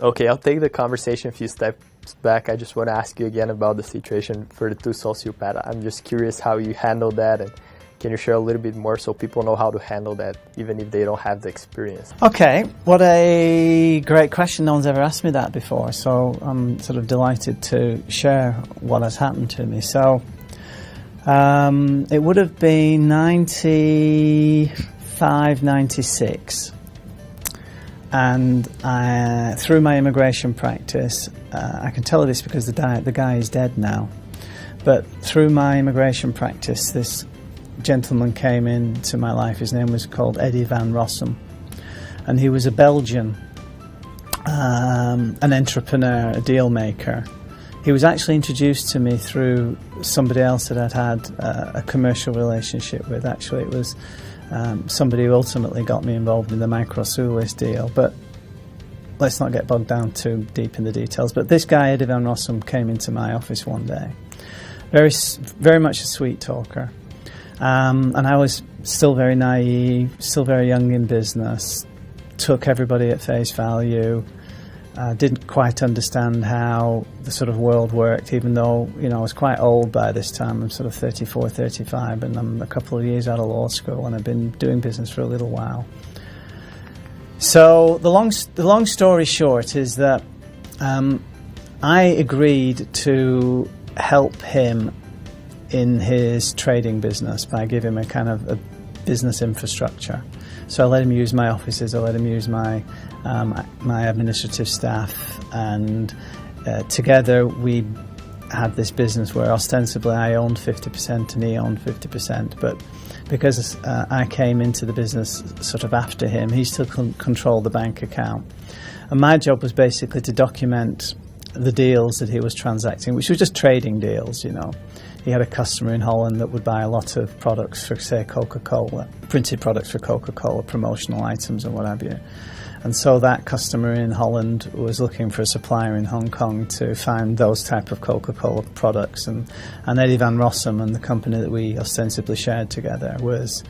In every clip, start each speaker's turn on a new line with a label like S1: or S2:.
S1: Okay, I'll take the conversation a few steps back. I just want to ask you again about the situation for the two sociopaths. I'm just curious how you handled that, and can you share a little bit more so people know how to handle that, even if they don't have the experience?
S2: Okay, what a great question. No one's ever asked me that before, so I'm sort of delighted to share what has happened to me. So it would have been 95, 96. And through my immigration practice, I can tell you this because the guy is dead now, but through my immigration practice, this gentleman came into my life. His name was called Eddie Van Rossum, and he was a Belgian, an entrepreneur, a deal maker. He was actually introduced to me through somebody else that I'd had a commercial relationship with. Actually, it was somebody who ultimately got me involved in the Micro-Sulis deal, but let's not get bogged down too deep in the details. But this guy, Eddie Van Rossum, came into my office one day, very much a sweet talker, and I was still very naive, still very young in business, took everybody at face value, didn't quite understand how the sort of world worked, even though, you know, I was quite old by this time. I'm sort of 34, 35, and I'm a couple of years out of law school, and I've been doing business for a little while. So the long story short is that I agreed to help him in his trading business by giving him a kind of a business infrastructure. So I let him use my offices, I let him use my my administrative staff, and together we had this business where ostensibly I owned 50% and he owned 50%, but because I came into the business sort of after him, he still controlled the bank account. And my job was basically to document the deals that he was transacting, which were just trading deals, you know. He had a customer in Holland that would buy a lot of products for, say, Coca-Cola, printed products for Coca-Cola, promotional items and what have you. And so that customer in Holland was looking for a supplier in Hong Kong to find those type of Coca-Cola products. And Eddie Van Rossum and the company that we ostensibly shared together was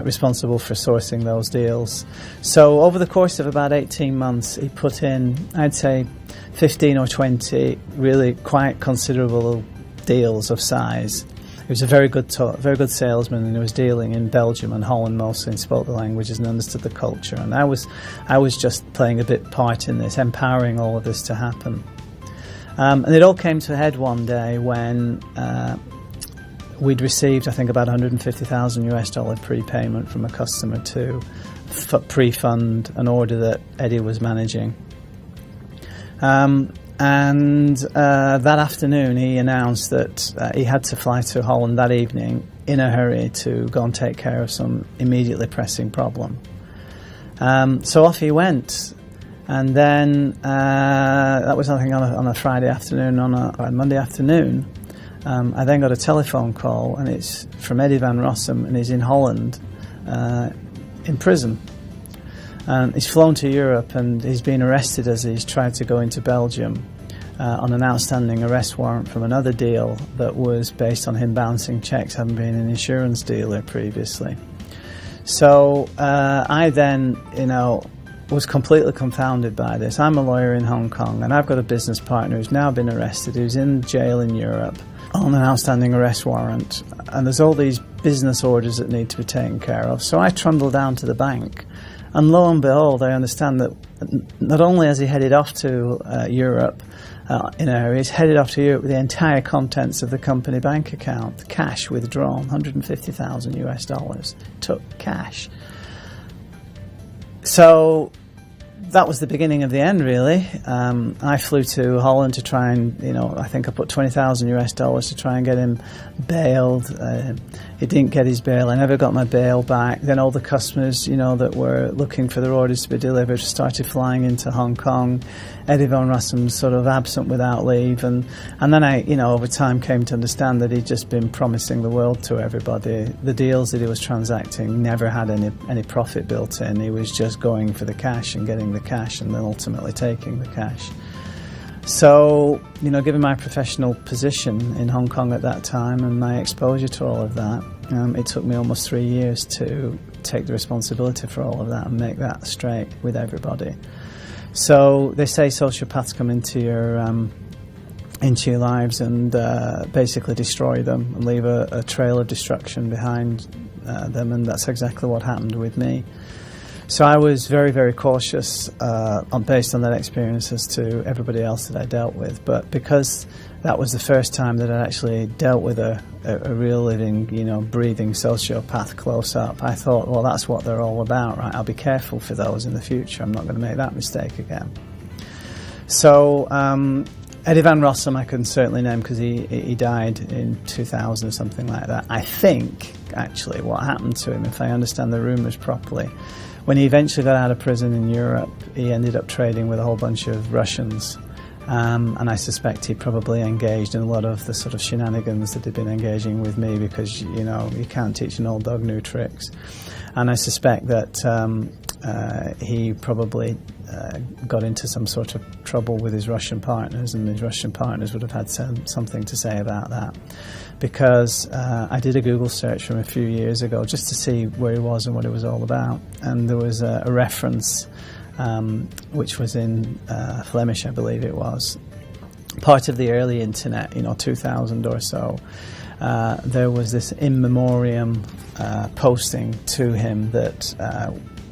S2: responsible for sourcing those deals. So over the course of about 18 months, he put in, I'd say, 15 or 20 really quite considerable deals of size. He was a very good salesman, and he was dealing in Belgium and Holland mostly, and spoke the languages and understood the culture. And I was just playing a bit part in this, empowering all of this to happen. And it all came to a head one day when we'd received, I think, about $150,000 prepayment from a customer to pre-fund an order that Eddie was managing. And that afternoon he announced that he had to fly to Holland that evening in a hurry to go and take care of some immediately pressing problem. So off he went, and then that was, I think, on a Friday afternoon. On a Monday afternoon, I then got a telephone call, and it's from Eddie Van Rossum, and he's in Holland in prison. He's flown to Europe, and he's been arrested as he's tried to go into Belgium on an outstanding arrest warrant from another deal that was based on him bouncing checks, having been an insurance dealer previously. So I then, was completely confounded by this. I'm a lawyer in Hong Kong, and I've got a business partner who's now been arrested, who's in jail in Europe on an outstanding arrest warrant, and there's all these business orders that need to be taken care of. So I trundle down to the bank, and lo and behold, I understand that not only has he headed off to Europe, he's headed off to Europe with the entire contents of the company bank account, cash withdrawn, $150,000, took cash. So that was the beginning of the end, really. I flew to Holland to try and, I think I put $20,000 to try and get him bailed. He didn't get his bail. I never got my bail back. Then all the customers, that were looking for their orders to be delivered started flying into Hong Kong. Eddie Van Rossum's sort of absent without leave. And then I, over time came to understand that he'd just been promising the world to everybody. The deals that he was transacting never had any profit built in. He was just going for the cash and getting the cash and then ultimately taking the cash. So, given my professional position in Hong Kong at that time and my exposure to all of that, it took me almost 3 years to take the responsibility for all of that and make that straight with everybody. So they say sociopaths come into your lives and basically destroy them and leave a trail of destruction behind them, and that's exactly what happened with me. So I was very, very cautious based on that experience as to everybody else that I dealt with. But because that was the first time that I actually dealt with a real living, breathing sociopath close up, I thought, well, that's what they're all about, right? I'll be careful for those in the future. I'm not going to make that mistake again. So Eddie Van Rossum I can certainly name because he died in 2000 or something like that. I think, actually, what happened to him, if I understand the rumours properly, when he eventually got out of prison in Europe, he ended up trading with a whole bunch of Russians. And I suspect he probably engaged in a lot of the sort of shenanigans that he'd been engaging with me because, you can't teach an old dog new tricks. And I suspect that he probably got into some sort of trouble with his Russian partners, and his Russian partners would have had something to say about that. Because I did a Google search from a few years ago just to see where he was and what it was all about. And there was a reference which was in Flemish, I believe it was, part of the early internet, 2000 or so. There was this in memoriam posting to him that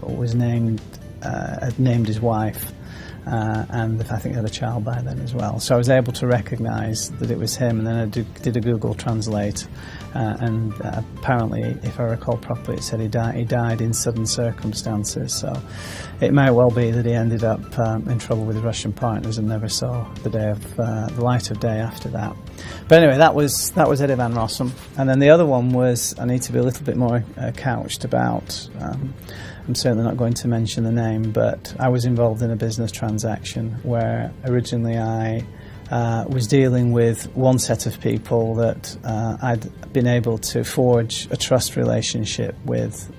S2: was had named his wife, and I think he had a child by then as well. So I was able to recognise that it was him, and then I did a Google Translate, and apparently, if I recall properly, it said he died in sudden circumstances. So it might well be that he ended up in trouble with his Russian partners and never saw the light of day after that. But anyway, that was Eddie Van Rossum. And then the other one was, I need to be a little bit more couched about. I'm certainly not going to mention the name, but I was involved in a business transaction where originally I was dealing with one set of people that I'd been able to forge a trust relationship with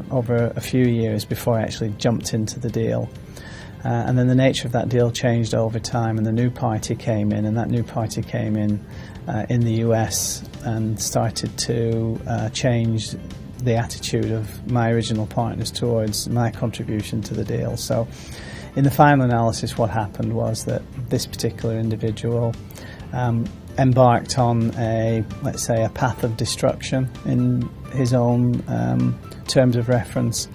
S2: over a few years before I actually jumped into the deal. And then the nature of that deal changed over time, and the new party came in, and that new party came in the US and started to change the attitude of my original partners towards my contribution to the deal. So in the final analysis, what happened was that this particular individual embarked on let's say a path of destruction in his own terms of reference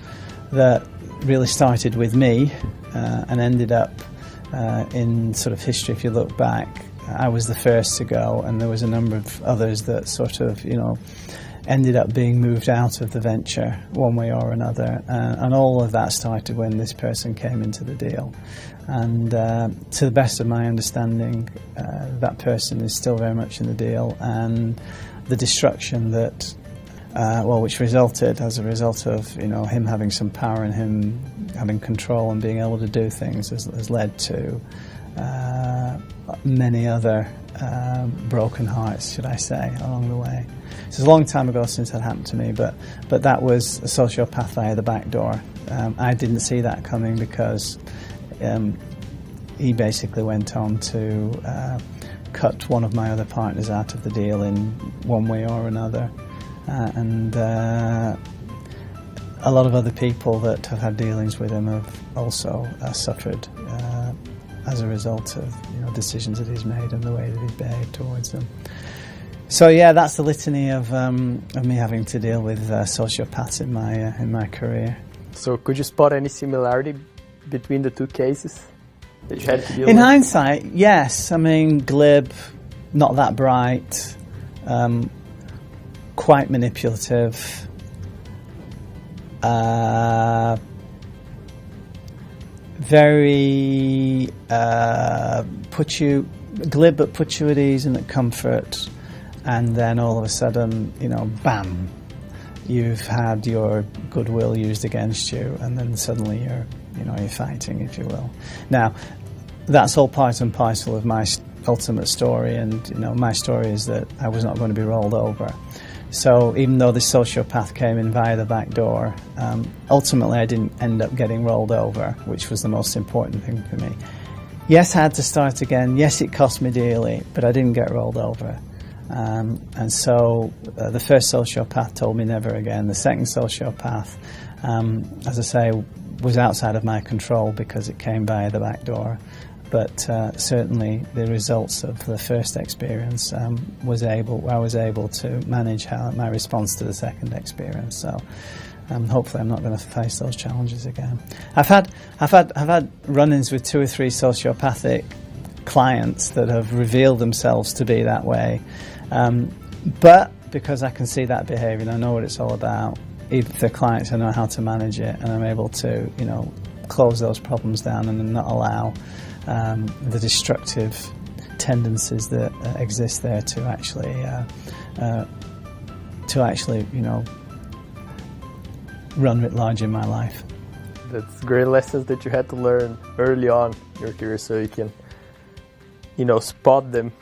S2: that really started with me and ended up in sort of history. If you look back, I was the first to go, and there was a number of others that sort of, ended up being moved out of the venture one way or another, and all of that started when this person came into the deal. And to the best of my understanding, that person is still very much in the deal, and the destruction that which resulted as a result of him having some power and him having control and being able to do things has led to many other broken hearts, should I say, along the way. It's a long time ago since that happened to me, but that was a sociopath via the back door. I didn't see that coming because he basically went on to cut one of my other partners out of the deal in one way or another. And a lot of other people that have had dealings with him have also suffered as a result of decisions that he's made and the way that he's behaved towards them. So yeah, that's the litany of me having to deal with sociopaths in my career.
S1: So could you spot any similarity between the two cases that you had to deal with?
S2: In hindsight, yes. I mean, glib, not that bright, quite manipulative, very glib but puts you at ease and at comfort, and then all of a sudden, bam, you've had your goodwill used against you, and then suddenly you're fighting, if you will. Now, that's all part and parcel of my ultimate story, and my story is that I was not going to be rolled over. So even though this sociopath came in via the back door, ultimately I didn't end up getting rolled over, which was the most important thing for me. Yes, I had to start again. Yes, it cost me dearly, but I didn't get rolled over. And so the first sociopath told me never again. The second sociopath, as I say, was outside of my control because it came via the back door. But certainly the results of the first experience I was able to manage my response to the second experience. So hopefully I'm not going to face those challenges again. I've had run-ins with 2 or 3 sociopathic clients that have revealed themselves to be that way. But because I can see that behaviour and I know what it's all about, even if they're clients, I know how to manage it, and I'm able to, close those problems down and not allow the destructive tendencies that exist there to actually, run writ large in my life.
S1: That's great lessons that you had to learn early on in your career, so you can, spot them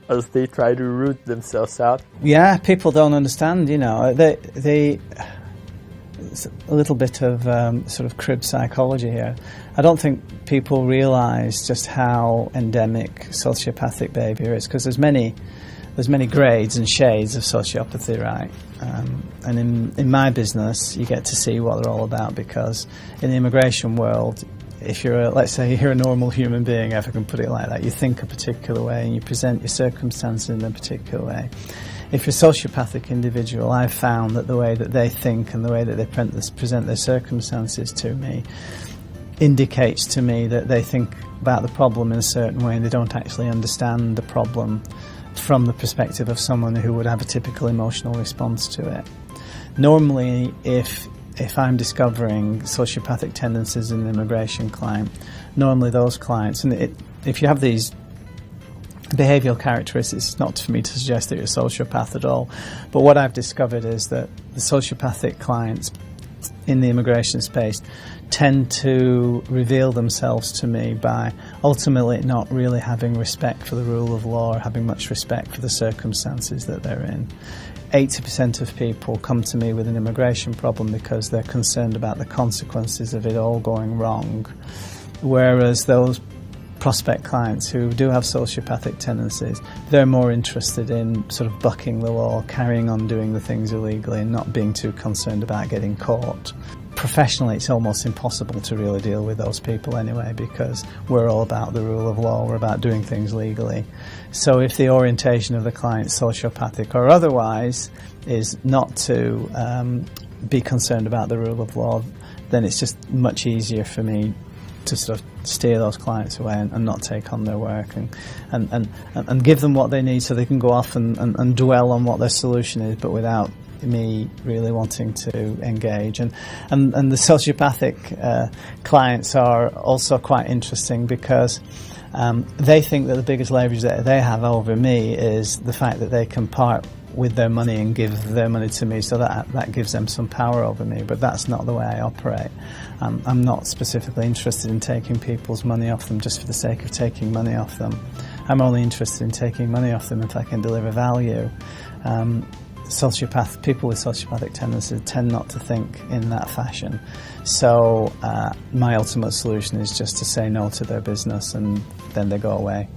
S1: as they try to root themselves out.
S2: Yeah, people don't understand, they it's a little bit of sort of crib psychology here. I don't think people realise just how endemic sociopathic behaviour is, because there's many grades and shades of sociopathy, right? And in my business, you get to see what they're all about, because in the immigration world, if let's say you're a normal human being, if I can put it like that, you think a particular way and you present your circumstances in a particular way. If you're a sociopathic individual, I've found that the way that they think and the way that they present their circumstances to me indicates to me that they think about the problem in a certain way and they don't actually understand the problem from the perspective of someone who would have a typical emotional response to it. Normally, if I'm discovering sociopathic tendencies in an immigration client, normally those clients, and if you have these behavioural characteristics, it's not for me to suggest that you're a sociopath at all, but what I've discovered is that the sociopathic clients in the immigration space tend to reveal themselves to me by ultimately not really having respect for the rule of law or having much respect for the circumstances that they're in. 80% of people come to me with an immigration problem because they're concerned about the consequences of it all going wrong, whereas those prospect clients who do have sociopathic tendencies, they're more interested in sort of bucking the law, carrying on doing the things illegally and not being too concerned about getting caught. Professionally, it's almost impossible to really deal with those people anyway, because we're all about the rule of law, we're about doing things legally. So if the orientation of the client, sociopathic or otherwise, is not to be concerned about the rule of law, then it's just much easier for me to sort of steer those clients away and not take on their work and give them what they need so they can go off and dwell on what their solution is, but without me really wanting to engage. And the sociopathic clients are also quite interesting because they think that the biggest leverage that they have over me is the fact that they can part with their money and give their money to me, so that gives them some power over me. But that's not the way I operate. I'm not specifically interested in taking people's money off them just for the sake of taking money off them. I'm only interested in taking money off them if I can deliver value. People with sociopathic tendencies tend not to think in that fashion. So my ultimate solution is just to say no to their business and then they go away.